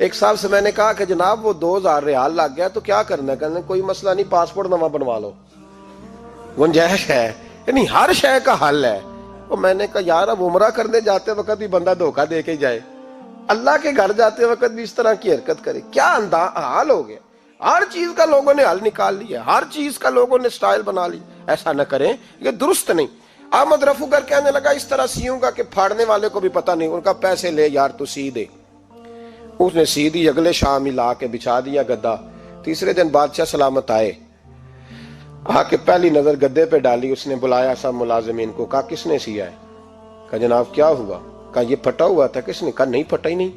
ایک صاحب سے میں نے کہا کہ جناب وہ 2000 ریال لگ گیا تو کیا کرنا ہے؟ کہنے کوئی مسئلہ نہیں، پاسپورٹ نواں بنوا لو، گنجائش ہے، یعنی ہر شے کا حل ہے۔ وہ میں نے کہا یار اب عمرہ کرنے جاتے وقت بھی بندہ دھوکہ دے کے جائے، اللہ کے گھر جاتے وقت بھی اس طرح کی حرکت کرے، کیا حال ہو گیا؟ ہر چیز کا لوگوں نے حل نکال لیا، ہر چیز کا لوگوں نے سٹائل بنا لی۔ ایسا نہ کریں، یہ درست نہیں۔ احمد رفو گر کہنے لگا اس طرح سیوں گا کہ پھاڑنے والے کو بھی پتہ نہیں۔ ان کا پیسے لے یار تو سی دے۔ اس نے سی دی، اگلے شام ہی لا کے بچھا دیا گدا۔ تیسرے دن بادشاہ سلامت آئے، آ کے پہلی نظر گدے پہ ڈالی، اس نے بلایا سب ملازمین کو، کہا کس نے سیا ہے؟ کہا جناب کیا ہوا؟ کہا یہ پھٹا ہوا تھا۔ کس نے؟ کہا نہیں پھٹا ہی نہیں۔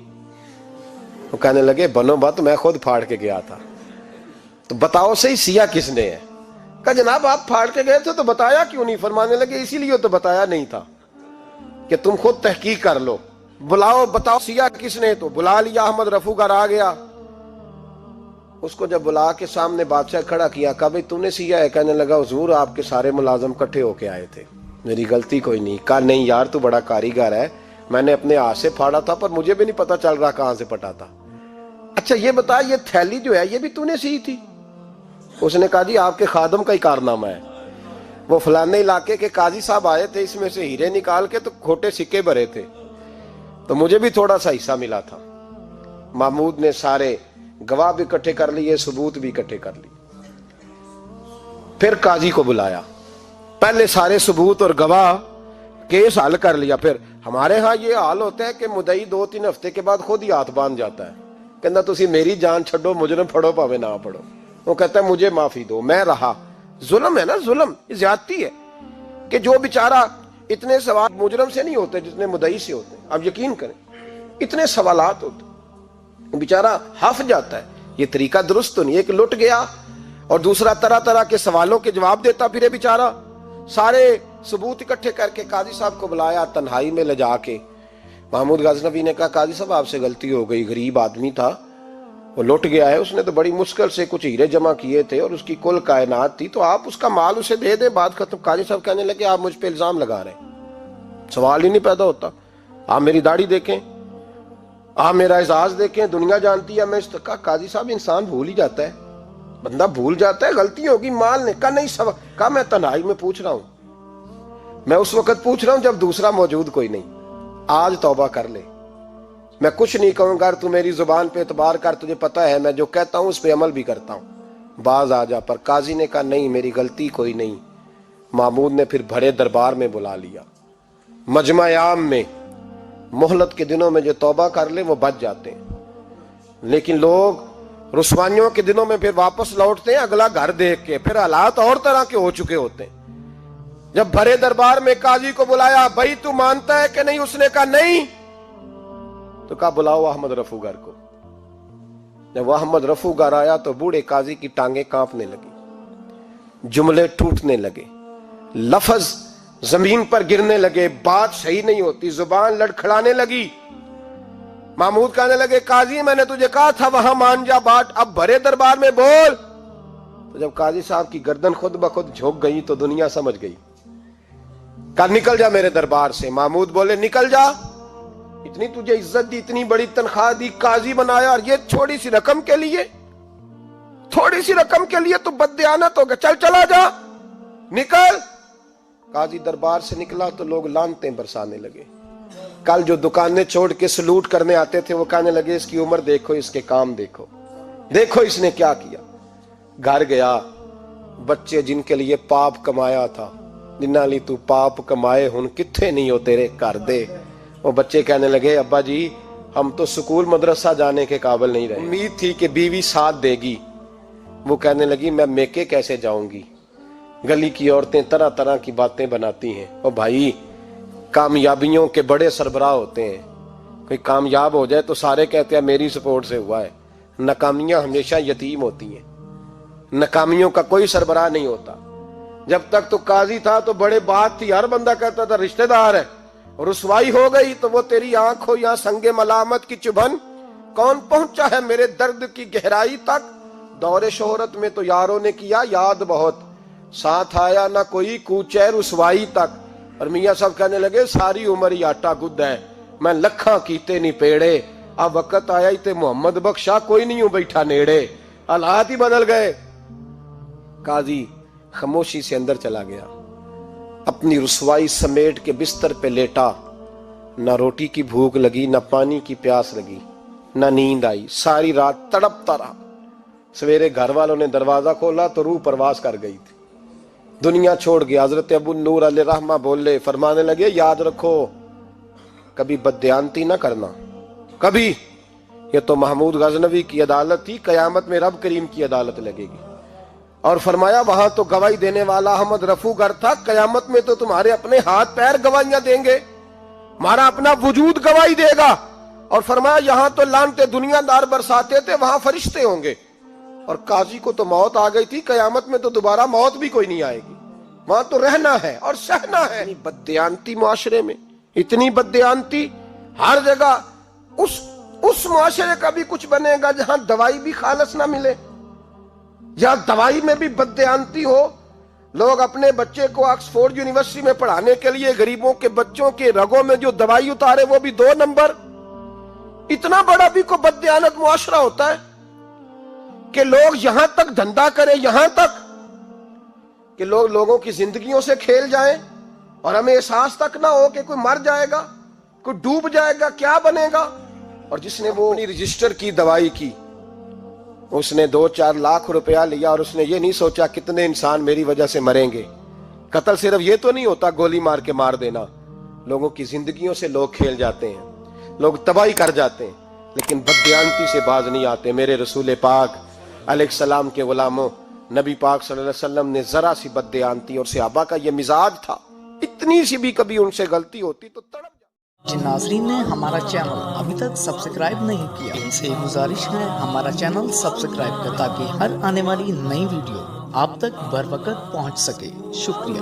وہ کہنے لگے بنو بات، میں خود پھاڑ کے گیا تھا، تو بتاؤ صحیح سیا کس نے ہے؟ کہا جناب آپ پھاڑ کے گئے تھے تو بتایا کیوں نہیں؟ فرمانے لگے اسی لیے تو بتایا نہیں تھا کہ تم خود تحقیق کر لو، بلاؤ بتاؤ سیا کس نے۔ تو بلا لیا، احمد رفو گر آ گیا۔ اس کو جب بلا کے سامنے بادشاہ کھڑا کیا، کہا بھئی تم نے سیا ہے؟ کہنے لگا حضور آپ کے سارے ملازم کٹھے ہو کے آئے تھے، میری غلطی کوئی نہیں۔ کہا نہیں یار تو بڑا کاریگر ہے، میں نے اپنے ہاتھ سے پھاڑا تھا پر مجھے بھی نہیں پتا چل رہا کہاں سے پھٹا تھا۔ اچھا یہ بتا یہ تھیلی جو ہے یہ بھی تو نے سی تھی؟ اس نے کہا جی آپ کے خادم کا ہی کارنامہ ہے، وہ فلانے علاقے کے قاضی صاحب آئے تھے، اس میں سے ہیرے نکال کے تو کھوٹے سکے بھرے تھے، تو مجھے بھی تھوڑا سا حصہ ملا تھا۔ محمود نے سارے گواہ بھی اکٹھے کر لیے، ثبوت بھی اکٹھے کر لیے۔ پھر قاضی کو بلایا، پہلے سارے ثبوت اور گواہ کیس حل کر لیا۔ پھر ہمارے ہاں یہ حال ہوتا ہے کہ مدعی 2-3 ہفتے کے بعد خود ہی ہاتھ باندھ جاتا ہے، کہنا تسی میری جان چھڈو، مجرم پھڑو پاوے نہ پڑھو۔ وہ کہتا ہے مجھے معافی دو، میں رہا۔ ظلم ہے نا، ظلم، یہ زیادتی ہے کہ جو بیچارہ اتنے سوال مجرم سے نہیں ہوتے جتنے مدعی سے ہوتے ہیں۔ آپ یقین کریں اتنے سوالات ہوتے ہیں، بیچارہ ہف جاتا ہے۔ یہ طریقہ درست تو نہیں ہے کہ لٹ گیا اور دوسرا طرح طرح کے سوالوں کے جواب دیتا پھرے بیچارہ۔ سارے ثبوت اکٹھے کر کے قاضی صاحب کو بلایا، تنہائی میں لے جا کے محمود غزنوی نے کہا قاضی صاحب آپ سے غلطی ہو گئی، غریب آدمی تھا، وہ لٹ گیا ہے، اس نے تو بڑی مشکل سے کچھ ہیرے جمع کیے تھے اور اس کی کل کائنات تھی، تو آپ اس کا مال اسے دے دیں، بات ختم۔ قاضی صاحب کہنے لگے آپ مجھ پہ الزام لگا رہے ہیں، سوال ہی نہیں پیدا ہوتا۔ آپ میری داڑھی دیکھیں، آپ میرا اعزاز دیکھیں، دنیا جانتی ہے میں اس کا۔ قاضی صاحب انسان بھول ہی جاتا ہے، بندہ بھول جاتا ہے، غلطی ہوگی، مال نے کہا نہیں سبق۔ کہا میں تنہائی میں پوچھ رہا ہوں، میں اس وقت پوچھ رہا ہوں جب دوسرا موجود کوئی نہیں، آج توبہ کر لے، میں کچھ نہیں کہوں گا، تو میری زبان پہ اعتبار کر، تجھے پتا ہے میں جو کہتا ہوں اس پہ عمل بھی کرتا ہوں، باز آ جا۔ پر قاضی نے کہا نہیں میری غلطی کوئی نہیں۔ محمود نے پھر بڑے دربار میں بلا لیا، مجمع عام میں۔ مہلت کے دنوں میں جو توبہ کر لے وہ بچ جاتے ہیں، لیکن لوگ رسوائیوں کے دنوں میں پھر واپس لوٹتے ہیں اگلا گھر دیکھ کے، پھر حالات اور طرح کے ہو چکے ہوتے ہیں۔ جب بڑے دربار میں قاضی کو بلایا، بھائی تو مانتا ہے کہ نہیں؟ اس نے کہا نہیں۔ تو کہا بلاؤ احمد رفو گر کو۔ جب احمد رفو گر آیا تو بوڑھے قاضی کی ٹانگیں کانپنے لگی، جملے ٹوٹنے لگے، لفظ زمین پر گرنے لگے، بات صحیح نہیں ہوتی، زبان لڑکھڑانے لگی۔ محمود کہنے لگے قاضی میں نے تجھے کہا تھا وہاں مان جا بات، اب بڑے دربار میں بول۔ تو جب قاضی صاحب کی گردن خود بخود جھک گئی تو دنیا سمجھ گئی، کہا نکل جا میرے دربار سے۔ محمود بولے نکل جا، اتنی تجھے عزت دی، اتنی بڑی تنخواہ دی، قاضی بنایا، اور یہ تھوڑی سی رقم کے لیے، تھوڑی سی رقم کے لیے تو بددیانت ہو گیا، چل چلا جا، نکل۔ قاضی دربار سے نکلا تو لوگ لعنتیں برسانے لگے۔ کل جو دکانیں چھوڑ کے سلوٹ کرنے آتے تھے وہ کہنے لگے اس کی عمر دیکھو، اس کے کام دیکھو، دیکھو اس نے کیا کیا۔ گھر گیا، بچے جن کے لیے پاپ کمایا تھا، جنہاں لی تو پاپ کمائے ہن کتھے نہیں ہو تیرے گھر دے۔ وہ بچے کہنے لگے ابا جی ہم تو سکول مدرسہ جانے کے قابل نہیں رہے، امید تھی کہ بیوی ساتھ دے گی۔ وہ کہنے لگی میں میکے کیسے جاؤں گی، گلی کی عورتیں طرح طرح کی باتیں بناتی ہیں۔ اور بھائی کامیابیوں کے بڑے سربراہ ہوتے ہیں، کوئی کامیاب ہو جائے تو سارے کہتے ہیں میری سپورٹ سے ہوا ہے، ناکامیاں ہمیشہ یتیم ہوتی ہیں، ناکامیوں کا کوئی سربراہ نہیں ہوتا۔ جب تک تو قاضی تھا تو بڑے بات تھی، ہر بندہ کہتا تھا رشتہ دار ہے، رسوائی ہو گئی تو وہ تیری آنکھ ہو یا سنگ ملامت کی چبھن، کون پہنچا ہے میرے درد کی گہرائی تک، دور شہرت میں تو یاروں نے کیا یاد بہت، ساتھ آیا نہ کوئی کوچے رسوائی تک۔ اور میاں صاحب کہنے لگے ساری عمر ہی آٹا گد ہے، میں لکھاں کیتے نہیں پیڑے، اب وقت آیا ہی تے محمد بخشا کوئی نہیں ہوں بیٹھا نیڑے، حالات ہی بدل گئے۔ قاضی خاموشی سے اندر چلا گیا، اپنی رسوائی سمیٹ کے بستر پہ لیٹا، نہ روٹی کی بھوک لگی، نہ پانی کی پیاس لگی، نہ نیند آئی، ساری رات تڑپتا رہا۔ سویرے گھر والوں نے دروازہ کھولا تو روح پرواز کر گئی تھی، دنیا چھوڑ گیا۔ حضرت ابو نور علیہ رحمہ بولے، فرمانے لگے یاد رکھو کبھی بددیانتی نہ کرنا، کبھی۔ یہ تو محمود غزنوی کی عدالت تھی، قیامت میں رب کریم کی عدالت لگے گی۔ اور فرمایا وہاں تو گواہی دینے والا احمد رفو گر تھا، قیامت میں تو تمہارے اپنے ہاتھ پیر گواہیاں دیں گے، ہمارا اپنا وجود گواہی دے گا۔ اور فرمایا یہاں تو لعنتیں دنیا دار برساتے تھے، وہاں فرشتے ہوں گے۔ اور قاضی کو تو موت آ گئی تھی، قیامت میں تو دوبارہ موت بھی کوئی نہیں آئے گی، وہاں تو رہنا ہے اور سہنا ہے۔ اتنی بددیانتی معاشرے میں، اتنی بددیانتی ہر جگہ۔ اس معاشرے کا بھی کچھ بنے گا جہاں دوائی بھی خالص نہ ملے، جہاں دوائی میں بھی بددیانتی ہو۔ لوگ اپنے بچے کو آکسفورڈ یونیورسٹی میں پڑھانے کے لیے غریبوں کے بچوں کے رگوں میں جو دوائی اتارے وہ بھی 2 نمبر۔ اتنا بڑا بھی کو بددیانت معاشرہ ہوتا ہے کہ لوگ یہاں تک دھندا کریں، یہاں تک کہ لوگ لوگوں کی زندگیوں سے کھیل جائیں اور ہمیں احساس تک نہ ہو کہ کوئی مر جائے گا، کوئی ڈوب جائے گا، کیا بنے گا۔ اور جس نے وہ اپنی رجسٹر کی دوائی کی، اس نے 2-4 لاکھ روپیہ لیا اور اس نے یہ نہیں سوچا کتنے انسان میری وجہ سے مریں گے۔ قتل صرف یہ تو نہیں ہوتا گولی مار کے مار دینا، لوگوں کی زندگیوں سے لوگ کھیل جاتے ہیں، لوگ تباہی کر جاتے ہیں، لیکن بددیانتی سے باز نہیں آتے۔ میرے رسول پاک علیہ السلام کے غلاموں، نبی پاک صلی اللہ علیہ وسلم نے ذرا سی بددیانتی، اور صحابہ کا یہ مزاج تھا، اتنی سی بھی کبھی ان سے غلطی ہوتی تو تڑپ جاتے۔ جن ناظرین نے ہمارا چینل ابھی تک سبسکرائب نہیں کیا، ان سے گزارش ہے ہمارا چینل سبسکرائب کریں تاکہ ہر آنے والی نئی ویڈیو آپ تک بر وقت پہنچ سکے۔ شکریہ۔